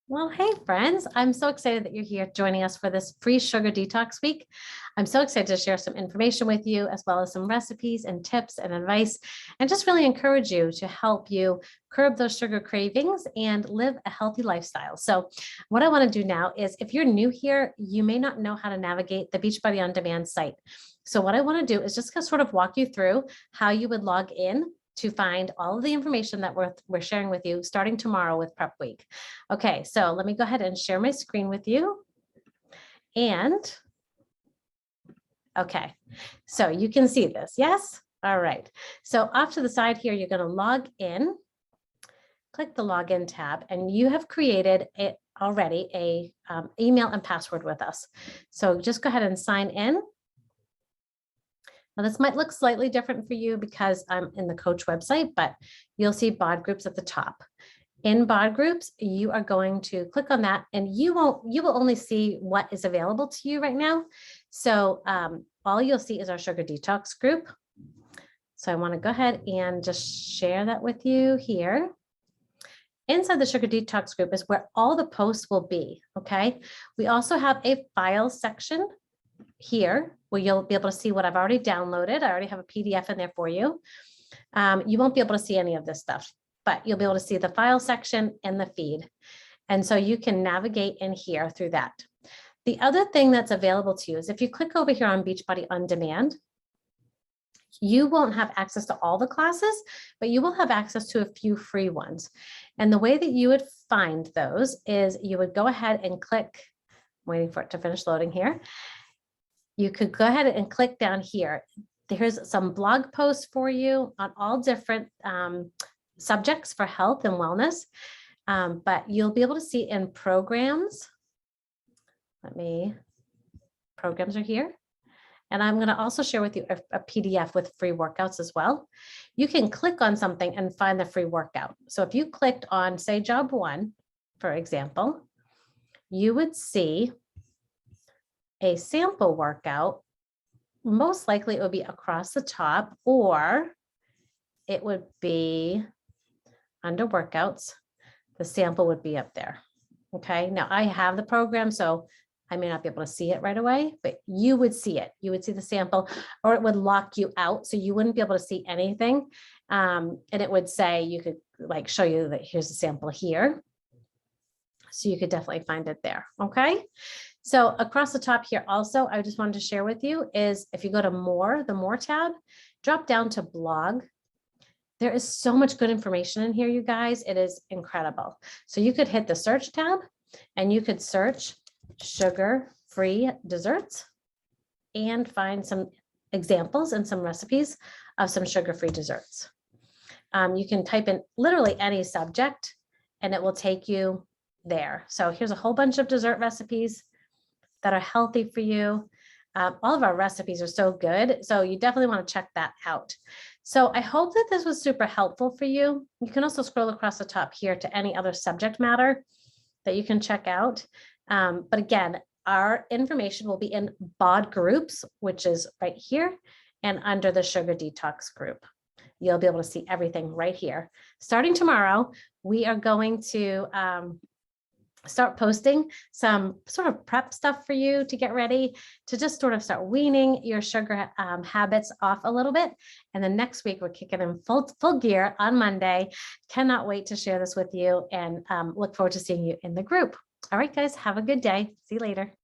Well, hey friends, I'm so excited that you're here joining us for this free sugar detox week. I'm so excited to share some information with you, as well as some recipes and tips and advice, and just really encourage you to help you curb those sugar cravings and live a healthy lifestyle. So what I want to do now is, if you're new here, you may not know how to navigate the Beachbody On Demand site. So what I want to do is just sort of walk you through how you would log in to find all of the information that we're sharing with you starting tomorrow with Prep Week. Okay, so let me go ahead and share my screen with you. And okay, so you can see this, yes? All right, so off to the side here, you're gonna log in, click the login tab, and you have created already a email and password with us. So just go ahead and sign in. Now, this might look slightly different for you because I'm in the coach website, but you'll see BOD groups at the top. In BOD groups, you are going to click on that, and you will only see what is available to you right now. So all you'll see is our sugar detox group. So I want to go ahead and just share that with you here. Inside the sugar detox group is where all the posts will be. Okay. We also have a file section here where you'll be able to see what I've already downloaded. I already have a PDF in there for you. You won't be able to see any of this stuff, but you'll be able to see the file section and the feed. And so you can navigate in here through that. The other thing that's available to you is if you click over here on Beachbody On Demand, you won't have access to all the classes, but you will have access to a few free ones. And the way that you would find those is you would go ahead and click, I'm waiting for it to finish loading here. You could go ahead and click down here. There's some blog posts for you on all different subjects for health and wellness, but you'll be able to see in programs. Programs are here. And I'm going to also share with you a PDF with free workouts as well. You can click on something and find the free workout. So if you clicked on, say, job 1, for example, you would see a sample workout. Most likely it would be across the top, or it would be under workouts. The sample would be up there. Okay, now I have the program, so I may not be able to see it right away, but you would see it. You would see the sample, or it would lock you out, so you wouldn't be able to see anything. And it would say, you could like show you that here's a sample here. So you could definitely find it there. Okay. So across the top here also, I just wanted to share with you is if you go to more, the more tab, drop down to blog. There is so much good information in here, you guys. It is incredible. So you could hit the search tab and you could search sugar-free desserts and find some examples and some recipes of some sugar-free desserts. You can type in literally any subject and it will take you there. So here's a whole bunch of dessert recipes that are healthy for you. All of our recipes are so good. So you definitely want to check that out. So I hope that this was super helpful for you. You can also scroll across the top here to any other subject matter that you can check out. But again, our information will be in BOD groups, which is right here, and under the sugar detox group. You'll be able to see everything right here. Starting tomorrow, we are going to start posting some sort of prep stuff for you to get ready to just sort of start weaning your sugar habits off a little bit. And then next week, we're kicking in full gear on Monday. Cannot wait to share this with you and look forward to seeing you in the group. All right, guys, have a good day. See you later.